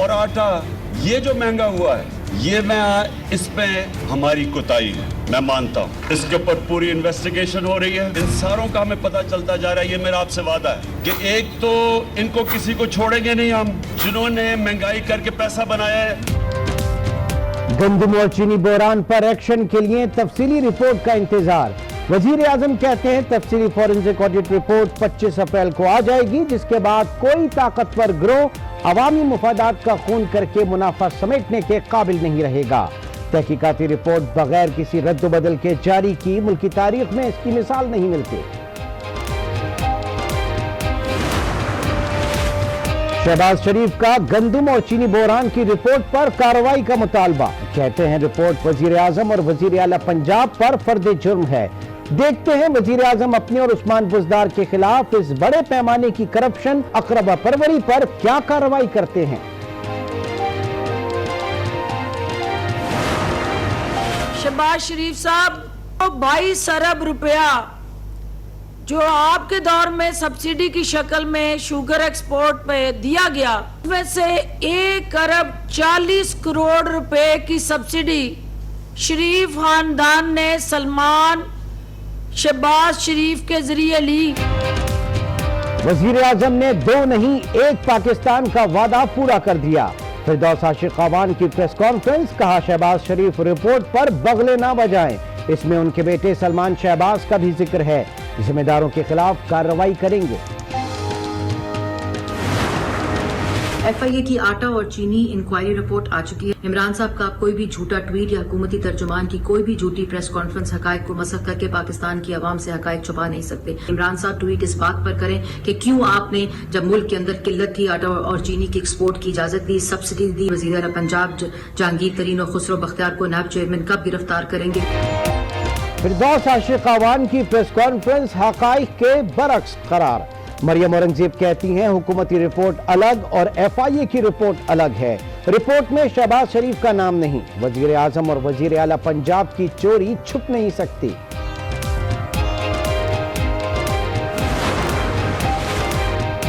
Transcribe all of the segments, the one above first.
और आटा ये जो महंगा हुआ है, ये मैं इस पे हमारी कोताही है, मैं मानता हूँ। इसके ऊपर पूरी इन्वेस्टिगेशन हो रही है, इन सारों का हमें पता चलता जा रहा है। ये मेरा आपसे वादा है कि एक तो इनको किसी को छोड़ेंगे नहीं हम, जिन्होंने महंगाई करके पैसा बनाया है। गंदम और चीनी बहरान पर एक्शन के लिए तफसीली रिपोर्ट का इंतजार। वजीर आजम कहते हैं तफसीली फॉरेंसिक ऑडिट रिपोर्ट 25 अप्रैल को आ जाएगी, जिसके बाद कोई ताकतवर गिरोह अवामी मुफादात का खून करके मुनाफा समेटने के काबिल नहीं रहेगा। तहकीकाती रिपोर्ट बगैर किसी रद्द-बदल के जारी की मुल्की तारीख में इसकी मिसाल नहीं मिलती। शहबाज शरीफ का गंदम और चीनी बहरान की रिपोर्ट पर कार्रवाई का मुतालबा। कहते हैं रिपोर्ट वजीर आजम और वजीर आला पंजाब पर फर्द जुर्म है। देखते हैं वजीर आजम अपने और उस्मान बुज़दार के खिलाफ इस बड़े पैमाने की करप्शन अकरबा परवरी पर क्या कार्रवाई करते हैं। शहबाज शरीफ साहब, 22 अरब रुपया जो आपके दौर में सब्सिडी की शक्ल में शुगर एक्सपोर्ट पे दिया गया, उसमें से 1 अरब 40 करोड़ रुपए की सब्सिडी शरीफ खानदान ने सलमान शहबाज शरीफ के जरिए ली। वजीर आजम ने 2 नहीं 1 पाकिस्तान का वादा पूरा कर दिया। फिरदौस आशिक अवान की प्रेस कॉन्फ्रेंस, कहा शहबाज शरीफ रिपोर्ट पर बगले ना बजाएं, इसमें उनके बेटे सलमान शहबाज का भी जिक्र है। जिम्मेदारों के खिलाफ कार्रवाई करेंगे। FIA की आटा और चीनी इंक्वायरी रिपोर्ट आ चुकी है। इमरान साहब का कोई भी झूठा ट्वीट या हुकूमती तर्जुमान की कोई भी झूठी प्रेस कॉन्फ्रेंस हकायक को मसख करके पाकिस्तान की आवाम से हकायक छुपा नहीं सकते। इमरान साहब ट्वीट इस बात पर करें कि क्यों आपने जब मुल्क के अंदर किल्लत थी आटा और चीनी की एक्सपोर्ट की इजाजत दी, सब्सिडी दी, वजीर आला पंजाब जहांगीर तरीन और खुसरो बख्तियार को नायब चेयरमैन कब गिरफ्तार करेंगे। फिरदौस आशिक अवान की प्रेस कॉन्फ्रेंस हकाइक के बरक्स करार। मरियम औरंगजेब कहती हैं हुकूमती रिपोर्ट अलग और FIA की रिपोर्ट अलग है। रिपोर्ट में शहबाज शरीफ का नाम नहीं। वजीर आजम और वजीर आला पंजाब की चोरी छुप नहीं सकती।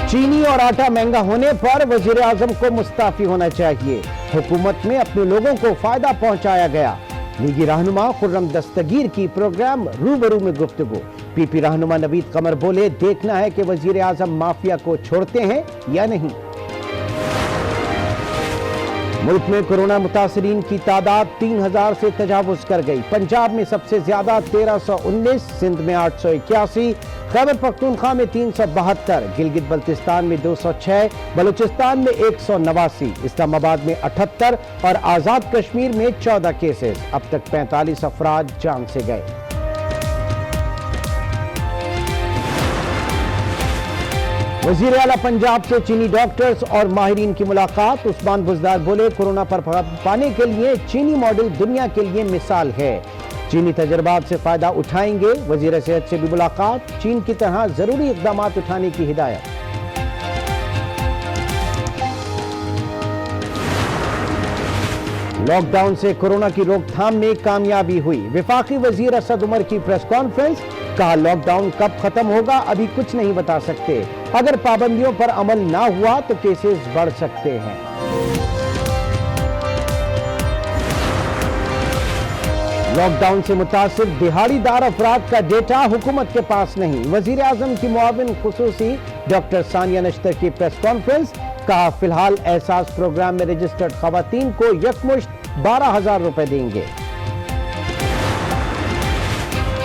चीनी और आटा महंगा होने पर वजीर आजम को मुस्ताफी होना चाहिए। हुकूमत में अपने लोगों को फायदा पहुंचाया गया। लीगी रहनुमा खुर्रम दस्तगीर की प्रोग्राम रूबरू में गुफ्तगू। PP रहनुमा नवीद कमर बोले, देखना है कि वजीर आजम माफिया को छोड़ते हैं या नहीं। मुल्क में कोरोना मुतासरीन की तादाद 3000 से तजावुज कर गई। पंजाब में सबसे ज्यादा 1319, सिंध में 881, खैबर पख्तूनख्वा में 372, गिलगित बल्तिस्तान में 206, बलूचिस्तान में 189, इस्लामाबाद में 78 और आजाद कश्मीर में 14 केसेस। अब तक 45 अफराद जान से गए। वजीर आला पंजाब से चीनी डॉक्टर्स और माहिरीन की मुलाकात। उस्मान बुज़दार बोले, कोरोना पर पाने के लिए चीनी मॉडल दुनिया के लिए मिसाल है। चीनी तजर्बात से फायदा उठाएंगे। वजीर सेहत से भी मुलाकात, चीन की तरह जरूरी इकदाम उठाने की हिदायत। लॉकडाउन से कोरोना की रोकथाम में कामयाबी हुई। वफाकी वजीर असद उमर की प्रेस कॉन्फ्रेंस, कहा लॉकडाउन कब खत्म होगा अभी कुछ नहीं बता सकते। अगर पाबंदियों पर अमल ना हुआ तो केसेस बढ़ सकते हैं। लॉकडाउन से मुतासिर दिहाड़ीदार अफराद का डेटा हुकूमत के पास नहीं। वजीर आजम की मुआविन खुसूसी डॉक्टर सानिया नश्तर की प्रेस कॉन्फ्रेंस, कहा फिलहाल एहसास प्रोग्राम में रजिस्टर्ड खवातीन को यकमुश्त 12,000 रुपए देंगे।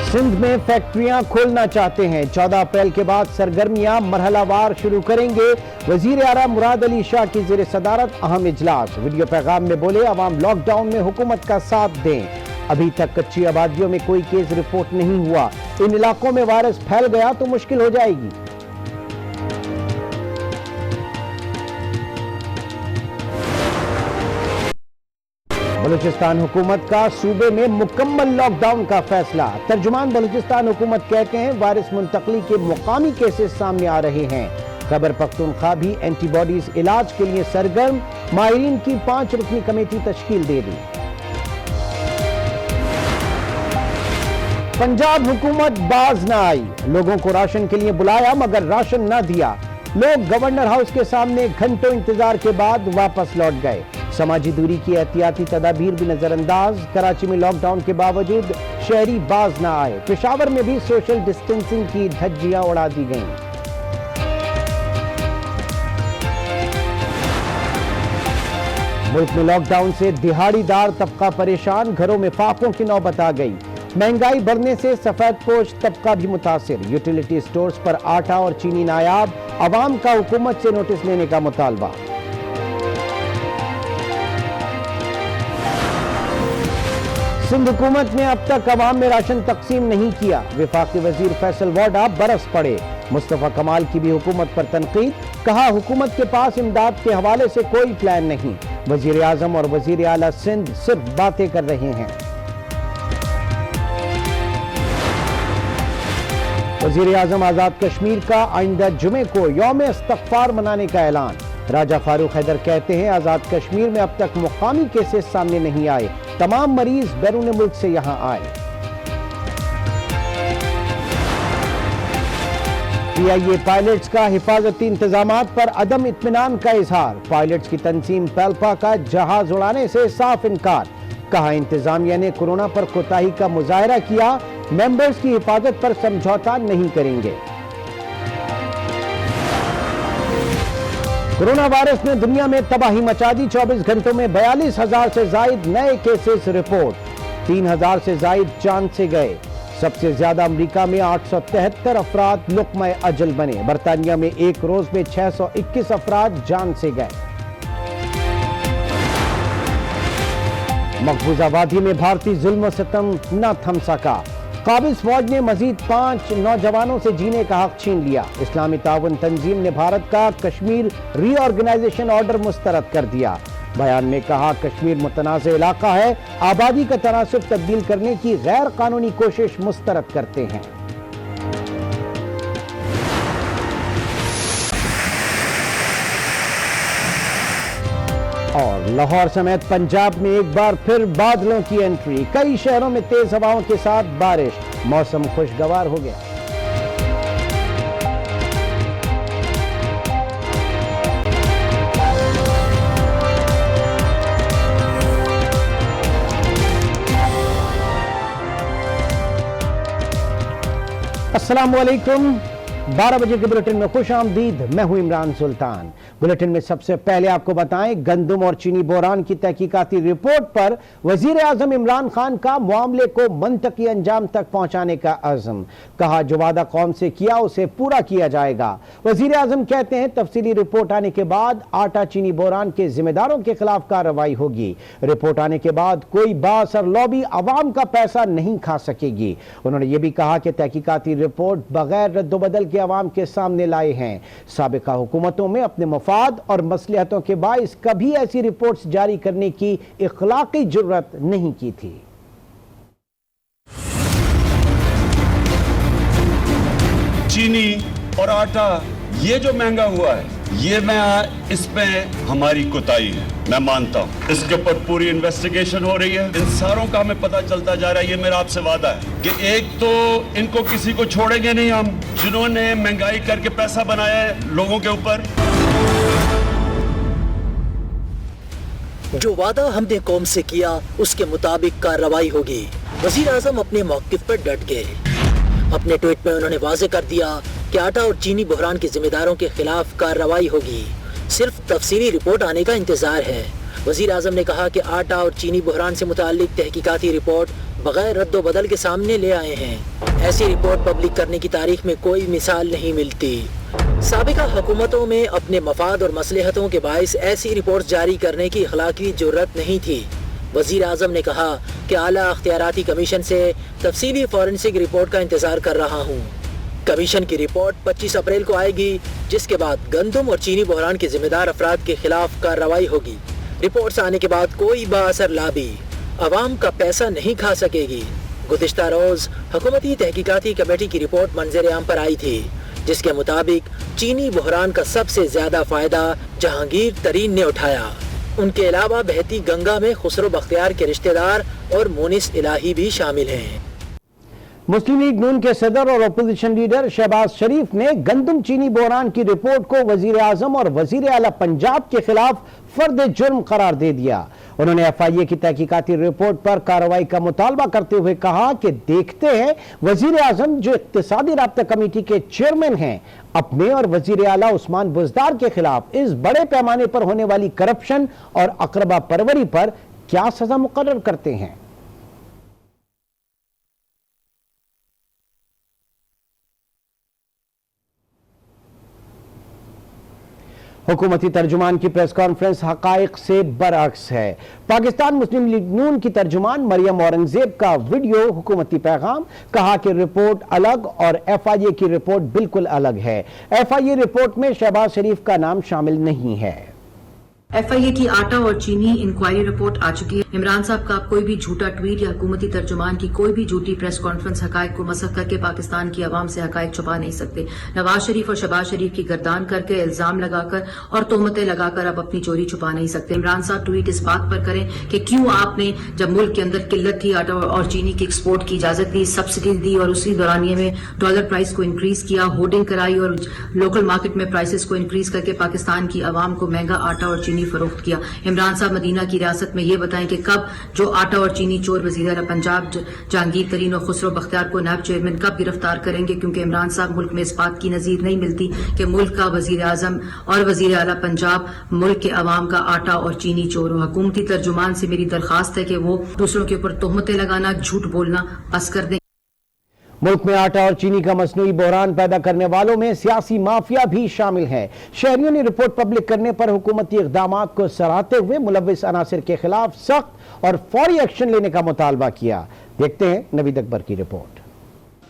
सिंध में फैक्ट्रियां खोलना चाहते हैं। 14 अप्रैल के बाद सरगर्मियां मरहलावार शुरू करेंगे। वजीर आला मुराद अली शाह की ज़ेर सदारत अहम इजलास। वीडियो पैगाम में बोले, अवाम लॉकडाउन में हुकूमत का साथ दें। अभी तक कच्ची आबादियों में कोई केस रिपोर्ट नहीं हुआ। इन इलाकों में वायरस फैल गया तो मुश्किल हो जाएगी। बलूचिस्तान हुकूमत का सूबे में मुकम्मल लॉकडाउन का फैसला। तर्जुमान बलूचिस्तान हुकूमत कहते हैं वायरस मुंतकली के मुकामी केसेस सामने आ रहे हैं। खैबर पख्तूनख्वा भी एंटीबॉडीज इलाज के लिए सरगर्म। माहिरीन की 5 रुकनी कमेटी तश्कील दे दी। पंजाब हुकूमत बाज न आई। लोगों को राशन के लिए बुलाया मगर राशन न दिया। लोग गवर्नर हाउस के सामने घंटों इंतजार के बाद वापस लौट गए। समाजी दूरी की एहतियाती तदाबीर भी नजरअंदाज। कराची में लॉकडाउन के बावजूद शहरी बाज न आए। पेशावर में भी सोशल डिस्टेंसिंग की धज्जियां उड़ा दी गईं। मुल्क में लॉकडाउन से दिहाड़ीदार तबका परेशान, घरों में फाकों की नौबत आ गई। महंगाई बढ़ने से सफेद पोश तबका भी मुतासिर। यूटिलिटी स्टोर्स पर आटा और चीनी नायाब, अवाम का हुकूमत से नोटिस लेने का मुतालबा। सिंध हुकूमत ने अब तक अवाम में राशन तकसीम नहीं किया। वफाकी वजीर फैसल वाडा बरस पड़े। मुस्तफा कमाल की भी हुकूमत पर तनकीद, कहा हुकूमत के पास इमदाद के हवाले से कोई प्लान नहीं। वजीर आजम और वजीर आला सिंध सिर्फ बातें कर रहे हैं। वजीर आजम आजाद कश्मीर का आइंदा जुमे को यौम इस्तग़फ़ार मनाने का ऐलान। राजा फारूक हैदर कहते हैं आजाद कश्मीर में अब तक मुकामी केसेस सामने नहीं आए, तमाम मरीज बैरून मुल्क से यहां आए। PIA पायलट्स का हिफाजती इंतजामात पर अदम इत्मीनान का इजहार। पायलट्स की तंजीम पेल्पा का जहाज उड़ाने से साफ इनकार। कहा इंतजामिया ने कोरोना पर कोताही का मुजाहरा किया, मेंबर्स की हिफाजत पर समझौता नहीं करेंगे। कोरोना वायरस ने दुनिया में तबाही मचा दी। 24 घंटों में 42,000 से जायद नए केसेस रिपोर्ट। 3,000 से जायद जान से गए। सबसे ज्यादा अमेरिका में 873 अफराद लुक़्मा अजल बने। बरतानिया में एक रोज में 621 अफराद जान से गए। मकबूजा वादी में भारतीय जुल्म सितम न थम सका। काबिज फौज ने मजीद 5 नौजवानों से जीने का हक छीन लिया। इस्लामी ताउन तंजीम ने भारत का कश्मीर रीऑर्गेनाइजेशन ऑर्डर मुस्तरद कर दिया। बयान में कहा कश्मीर मुतनाज़ इलाका है, आबादी का तनासुब तब्दील करने की गैर कानूनी कोशिश मुस्तरद करते हैं। और लाहौर समेत पंजाब में एक बार फिर बादलों की एंट्री। कई शहरों में तेज हवाओं के साथ बारिश, मौसम खुशगवार हो गया। अस्सलाम वालेकुम। 12 बजे के बुलेटिन में खुश आमदीद। मैं हूं इमरान सुल्तान। बुलेटिन में सबसे पहले आपको बताएं, गंदम और चीनी बहरान की तहकीकाती रिपोर्ट पर वजीर आजम इमरान खान का मामले को मंतकी अंजाम तक पहुंचाने का अज़्म। कहा जो वादा कौम से किया उसे पूरा किया जाएगा। वजीर आजम कहते हैं तफसीली रिपोर्ट आने के बाद आटा चीनी बहरान के जिम्मेदारों के खिलाफ कार्रवाई होगी। रिपोर्ट आने के बाद कोई बाअसर लॉबी अवाम का पैसा नहीं खा सकेगी। उन्होंने ये भी कहा कि तहकीकाती रिपोर्ट बगैर रद्दोबदल के अवाम के सामने लाए हैं। साबिका हुकूमतों में अपने मफाद और मसलहतों के बाइस कभी ऐसी रिपोर्ट्स जारी करने की इखलाकी जुर्रत नहीं की थी। चीनी और आटा ये जो महंगा हुआ है, ये मैं इस पे हमारी कोताही है, मैं मानता हूँ। इसके ऊपर पूरी इन्वेस्टिगेशन हो रही है। इन सारों का हमें पता चलता जा रहा है। ये मेरा आपसे वादा है कि एक तो इनको किसी को छोड़ेंगे नहीं हम, जिन्होंने महंगाई करके पैसा बनाया है लोगों के ऊपर। जो वादा हमने कौम से किया उसके मुताबिक कार्रवाई होगी। वजीर आजम अपने मौक़िफ़ पर डट गए। अपने ट्वीट में उन्होंने वाज़ेह कर दिया कि आटा और चीनी बहरान के जिम्मेदारों के खिलाफ कार्रवाई होगी, सिर्फ तफसीली रिपोर्ट आने का इंतजार है। वजीर आजम ने कहा कि आटा और चीनी बहरान से मुताल्लिक तहकीकाती रिपोर्ट बगैर रद्दो बदल के सामने ले आए हैं। ऐसी रिपोर्ट पब्लिक करने की तारीख में कोई मिसाल नहीं मिलती। साबिका हुकूमतों में अपने मफाद और मसलहतों के बाइस ऐसी रिपोर्ट जारी करने की अखलाकी जुर्रत नहीं थी। वजीर आजम ने कहा कि आला अख्तियाराती कमीशन से तफसीली फॉरेंसिक रिपोर्ट का इंतजार कर रहा हूँ। कमीशन की रिपोर्ट 25 अप्रैल को आएगी, जिसके बाद गंदम और चीनी बहरान के जिम्मेदार अफराद के खिलाफ कार्रवाई होगी। रिपोर्ट्स आने के बाद कोई बाअसर लाबी अवाम का पैसा नहीं खा सकेगी। गुज़िश्ता रोज हुकूमती तहकीकाती कमेटी की रिपोर्ट मंजर आम पर आई थी, जिसके मुताबिक चीनी बहरान का सबसे ज्यादा फायदा जहांगीर तरीन ने उठाया। उनके अलावा बहती गंगा में खुसरो बख्तियार के रिश्तेदार और मोनिस इलाही भी शामिल हैं। मुस्लिम लीग नून के सदर और अपोजिशन लीडर शहबाज शरीफ ने गंदम चीनी बहरान की रिपोर्ट को वजीर आजम और वजीर आला पंजाब के खिलाफ फर्द जुर्म करार दे दिया। उन्होंने FIA की तहकीकाती रिपोर्ट पर कार्रवाई का मुतालबा करते हुए कहा कि देखते हैं वजीर आजम जो इक्तिसादी राब्ता कमेटी के चेयरमैन हैं अपने और वजीर आला उस्मान बुज़दार के खिलाफ इस बड़े पैमाने पर होने वाली करप्शन और अकरबा परवरी पर क्या सजा मुकर्रर करते हैं। हुकूमती तर्जुमान की प्रेस कॉन्फ्रेंस हकाइक से बरअक्स है। पाकिस्तान मुस्लिम लीग नून की तर्जुमान मरियम औरंगजेब का वीडियो हुकूमती पैगाम, कहा कि रिपोर्ट अलग और FIA की रिपोर्ट बिल्कुल अलग है। FIA रिपोर्ट में शहबाज शरीफ का नाम शामिल नहीं है। FIA की आटा और चीनी इंक्वायरी रिपोर्ट आ चुकी है। इमरान साहब का कोई भी झूठा ट्वीट या हुकूमती तर्जुमान की कोई भी झूठी प्रेस कॉन्फ्रेंस हकायक को मसख करके पाकिस्तान की आवाम से हकायक छुपा नहीं सकते। नवाज शरीफ और शहबाज शरीफ की गर्दान करके इल्जाम लगाकर और तोहमतें लगाकर अब अपनी चोरी छुपा नहीं सकते। इमरान साहब ट्वीट इस बात पर करें कि क्यों आपने जब मुल्क के अंदर किल्लत थी आटा और चीनी की एक्सपोर्ट की इजाजत दी, सब्सिडी दी और उसी दौरानिये में डॉलर प्राइस को इंक्रीज किया, होर्डिंग कराई और लोकल मार्केट में प्राइसेस को इंक्रीज करके पाकिस्तान की आवाम को महंगा आटा और चीनी फरोख्त किया। इमरान साहब मदीना की रियासत में ये बताएं कि कब जो आटा और चीनी चोर वजीर आला पंजाब जहांगीर तरीन और खुसरो बख्तियार को नायब चेयरमैन कब गिरफ्तार करेंगे, क्योंकि इमरान साहब मुल्क में इस बात की नजीर नहीं मिलती कि मुल्क का वजीर आजम और वजीर आला पंजाब मुल्क के अवाम का आटा और चीनी चोर हो। हुकूमती तर्जुमान से मेरी दरखास्त है कि वो दूसरों के ऊपर तोहमतें लगाना, झूठ बोलना बस कर दें। मुल्क में आटा और चीनी का मसनूई बहरान पैदा करने वालों में सियासी माफिया भी शामिल है। शहरियों ने रिपोर्ट पब्लिक करने पर हुकूमती इक़दामात को सराहते हुए मुलव्विस अनासिर के खिलाफ सख्त और फौरी एक्शन लेने का मुतालबा किया। देखते हैं नवीद अकबर की रिपोर्ट।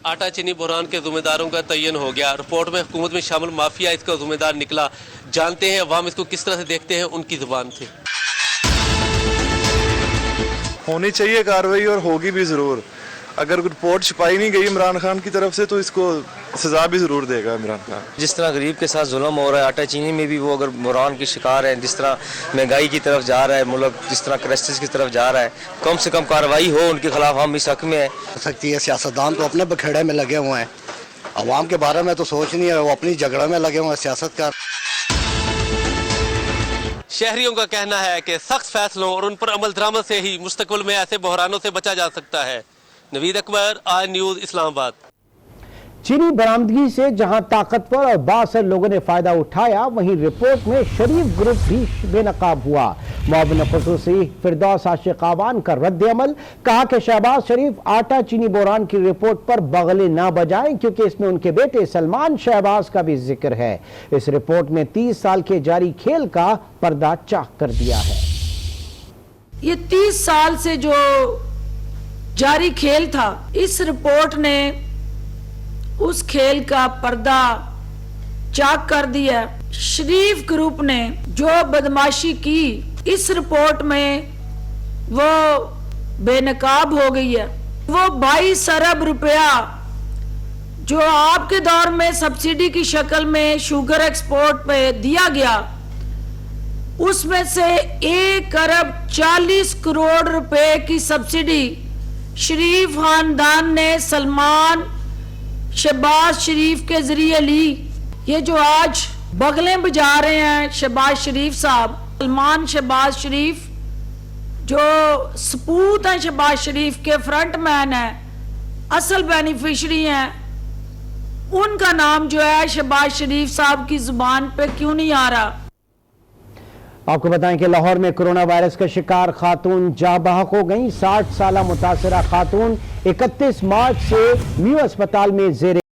आटा चीनी बहरान के जिम्मेदारों का तयन हो गया। रिपोर्ट में हुकूमत में शामिल माफिया इसका जिम्मेदार निकला। जानते हैं अवाम इसको किस तरह से देखते हैं, उनकी जुबान से। होनी चाहिए कार्रवाई और होगी भी ज़रूर। अगर रिपोर्ट छुपाई नहीं गई इमरान खान की तरफ से तो इसको सजा भी ज़रूर देगा इमरान खान। जिस तरह गरीब के साथ जुल्म हो रहा है, आटा चीनी में भी वो अगर बुहरान की शिकार है, जिस तरह महंगाई की तरफ जा रहा है मुल्क, जिस तरह क्राइसिस की तरफ जा रहा है, कम से कम कार्रवाई हो उनके खिलाफ। हम इस हक में है सकती है। सियासतदान तो अपने बखेड़े में लगे हुए हैं, अवाम के बारे में तो सोच नहीं है, वो अपनी झगड़े में लगे हुए हैं सियासत का। शहरियों का कहना है कि सख्त फैसलों और उन पर अमल दरामद से ही मुस्तकबिल में ऐसे बहरानों से बचा जा सकता है। Naveed Akbar, I news, Islamabad. चीनी बरामदगी से जहां ताकतवर और बाअसर लोगों ने फायदा उठाया, वहीं रिपोर्ट में शरीफ ग्रुप भी बेनकाब हुआ। मुअव्विन ख़ुसूसी फिरदौस आशिक आवान का रद्द अमल, कहा कि शहबाज शरीफ आटा चीनी बहरान की रिपोर्ट पर बगले ना बजाएं क्योंकि इसमें उनके बेटे सलमान शहबाज का भी जिक्र है। इस रिपोर्ट में 30 साल के जारी खेल का पर्दा चाक कर दिया है। ये 30 साल से जो जारी खेल था, इस रिपोर्ट ने उस खेल का पर्दा चाक कर दिया। शरीफ ग्रुप ने जो बदमाशी की इस रिपोर्ट में वो बेनकाब हो गई है। वो 22 अरब रुपया जो आपके दौर में सब्सिडी की शक्ल में शुगर एक्सपोर्ट पे दिया गया, उसमें से 1 अरब 40 करोड़ रुपए की सब्सिडी शरीफ खानदान ने सलमान शहबाज शरीफ के जरिए ली। ये जो आज बगलें बजा रहे हैं शहबाज शरीफ साहब, सलमान शहबाज शरीफ जो सपूत हैं शहबाज शरीफ के, फ्रंट मैन है, असल बेनिफिशरी हैं, उनका नाम जो है शहबाज शरीफ साहब की जुबान पे क्यों नहीं आ रहा। आपको बताएं कि लाहौर में कोरोना वायरस का शिकार खातून जाँ बहक हो गई। 60 साल मुतासरा खातून 31 मार्च से म्यू अस्पताल में जेर